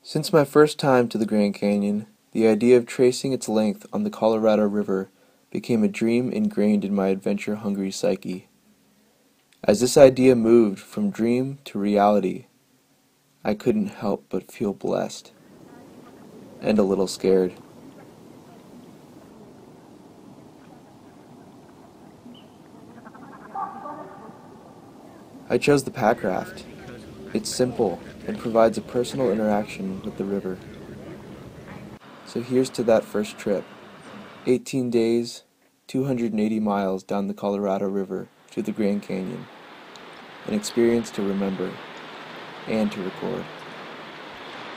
Since my first time to the Grand Canyon, the idea of tracing its length on the Colorado River became a dream ingrained in my adventure-hungry psyche. As this idea moved from dream to reality, I couldn't help but feel blessed and a little scared. I chose the pack raft. It's simple and provides a personal interaction with the river. So here's to that first trip. 18 days, 280 miles down the Colorado River to the Grand Canyon. An experience to remember and to record.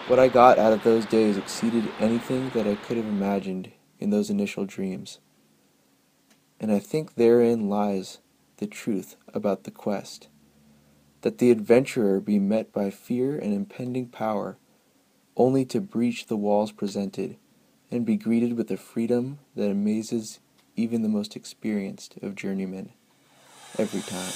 What I got out of those days exceeded anything that I could have imagined in those initial dreams. And I think therein lies the truth about the quest. That the adventurer be met by fear and impending power, only to breach the walls presented, and be greeted with a freedom that amazes even the most experienced of journeymen, every time.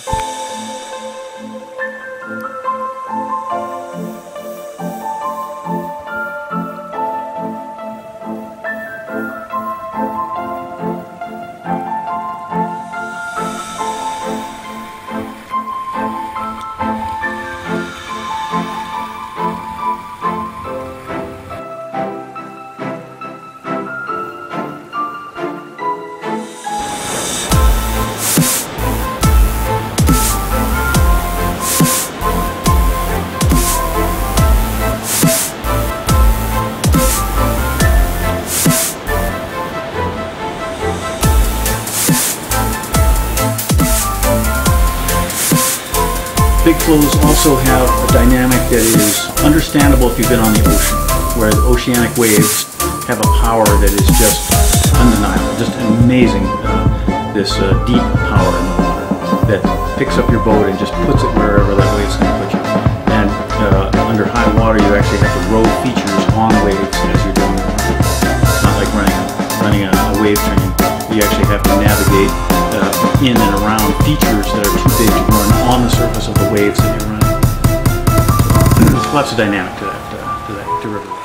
Big flows also have a dynamic that is understandable if you've been on the ocean, where the oceanic waves have a power that is just undeniable, just amazing, this deep power in the water that picks up your boat and just puts it wherever that wave's going to put you. And under high water you actually have to row features on waves as you're doing it. It's not like running a wave train. You actually have to navigate in and around features that are too big to run on the surface of the waves that you're running. There's lots of dynamic to river life.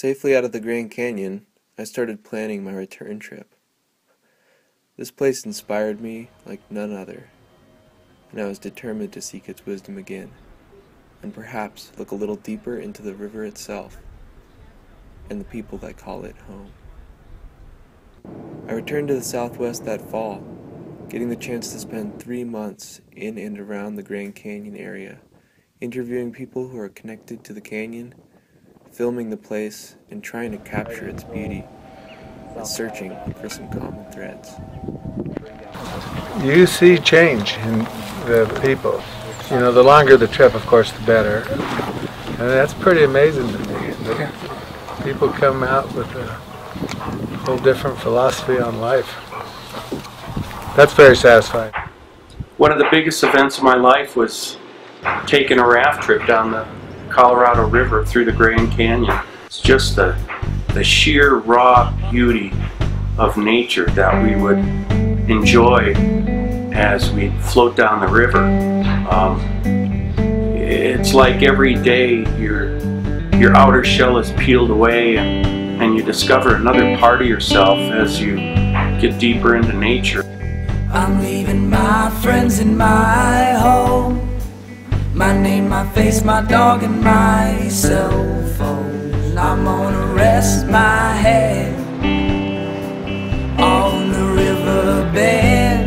Safely out of the Grand Canyon, I started planning my return trip. This place inspired me like none other, and I was determined to seek its wisdom again, and perhaps look a little deeper into the river itself, and the people that call it home. I returned to the Southwest that fall, getting the chance to spend 3 months in and around the Grand Canyon area, interviewing people who are connected to the canyon, filming the place, and trying to capture its beauty, and searching for some common threads. You see change in the people. You know, the longer the trip, of course, the better. And that's pretty amazing to me. That people come out with a whole different philosophy on life. That's very satisfying. One of the biggest events of my life was taking a raft trip down the Colorado River through the Grand Canyon. It's just the sheer raw beauty of nature that we would enjoy as we float down the river. It's like every day your outer shell is peeled away and you discover another part of yourself as you get deeper into nature. I'm leaving my friends in my home. My name, my face, my dog, and my cell phone. I'm gonna rest my head on the riverbed.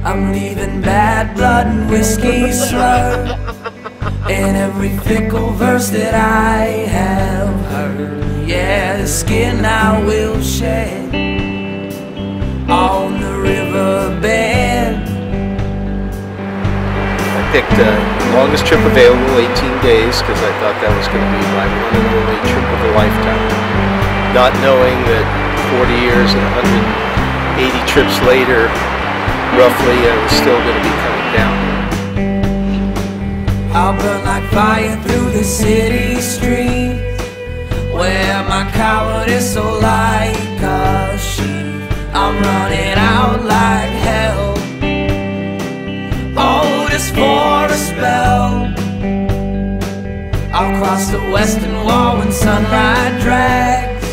I'm leaving bad blood and whiskey slurred, and every fickle verse that I have heard. Yeah, the skin I will shed on the riverbed. I picked the longest trip available, 18 days, because I thought that was going to be my one and only trip of a lifetime. Not knowing that 40 years and 180 trips later, roughly, I was still going to be coming down. I'll burn like fire through the city streets, where my cowardice so like a sheep. I'm running out like hell, oh, just for a spell. I'll cross the western wall when sunlight drags,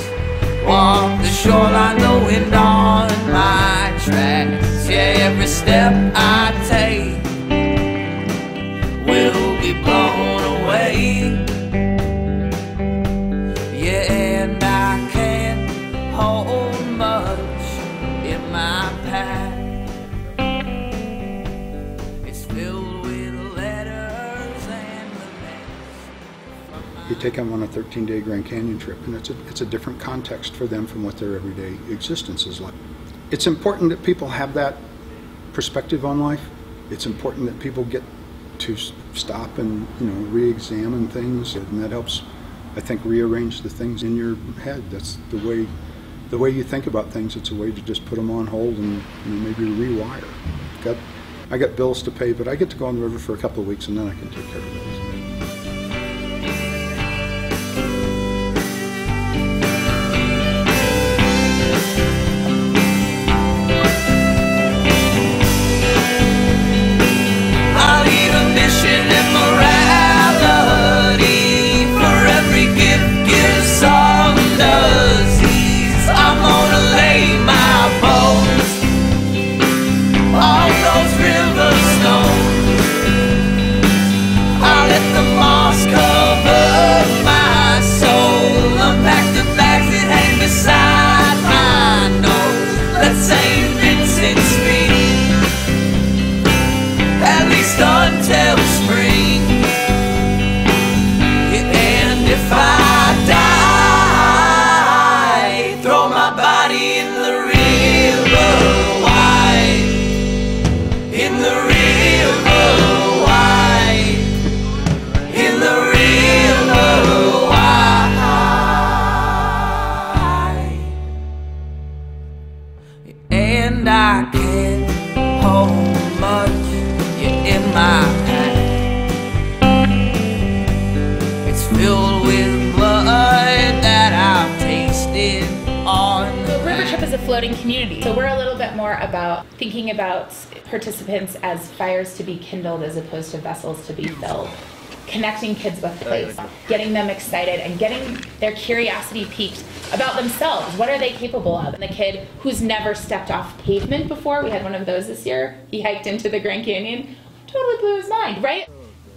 walk the shoreline, the wind on my tracks. Yeah, every step I take will be blown away. Yeah, and I can't hold much in my pack. It's filled with letters and the You take them on a 13-day Grand Canyon trip, and it's a different context for them from what their everyday existence is like. It's important that people have that perspective on life. It's important that people get to stop and, you know, re-examine things, and that helps, I think, rearrange the things in your head. That's the way you think about things. It's a way to just put them on hold and, you know, maybe rewire. I got bills to pay, but I get to go on the river for a couple of weeks and then I can take care of those. until spring. And if I die, throw my body in the river wide, in the river wide, in the river wide. And I can't hold much in my hand. It's filled with blood that I've tasted on the River Trip is a floating community, so we're a little bit more about thinking about participants as fires to be kindled as opposed to vessels to be filled. connecting kids with place, getting them excited and getting their curiosity piqued about themselves. What are they capable of? And the kid who's never stepped off pavement before, we had one of those this year, he hiked into the Grand Canyon, totally blew his mind, right?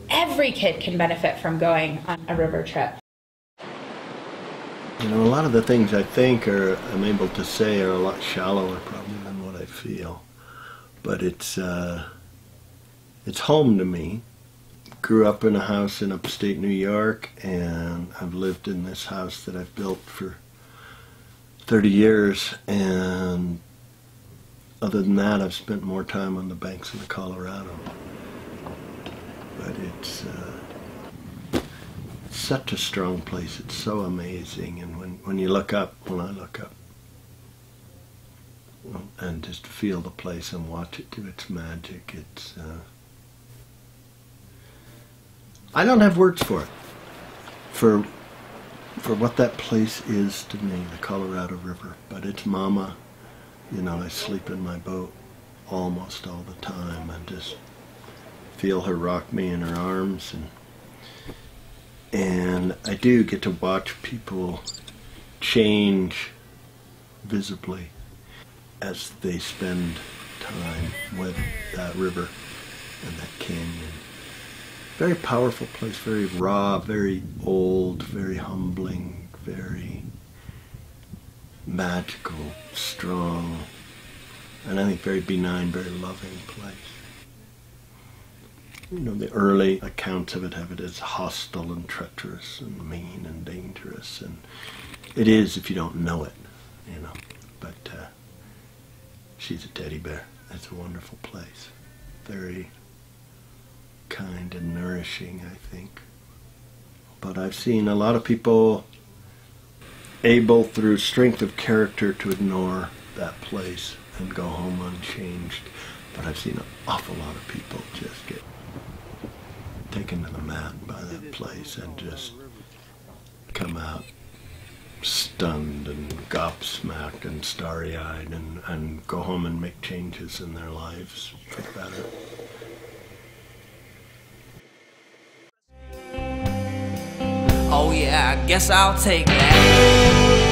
Every kid can benefit from going on a river trip. You know, a lot of the things I think I'm able to say are a lot shallower probably than what I feel. But it's home to me. Grew up in a house in upstate New York, and I've lived in this house that I've built for 30 years, and other than that I've spent more time on the banks of the Colorado. But it's such a strong place. It's so amazing, and when you look up, when I look up, and just feel the place and watch it do its magic, it's I don't have words for it, for what that place is to me, the Colorado River. But it's mama. You know, I sleep in my boat almost all the time. I just feel her rock me in her arms, and I do get to watch people change visibly as they spend time with that river and that canyon. Very powerful place, very raw, very old, very humbling, very magical, strong, and I think very benign, very loving place. You know, the early accounts of it have it as hostile and treacherous and mean and dangerous, and it is if you don't know it, you know. But she's a teddy bear. It's a wonderful place. Very kind and nourishing, I think. But I've seen a lot of people able, through strength of character, to ignore that place and go home unchanged. But I've seen an awful lot of people just get taken to the mat by that place and just come out stunned and gobsmacked and starry-eyed, and go home and make changes in their lives for the better. Oh yeah, I guess I'll take that.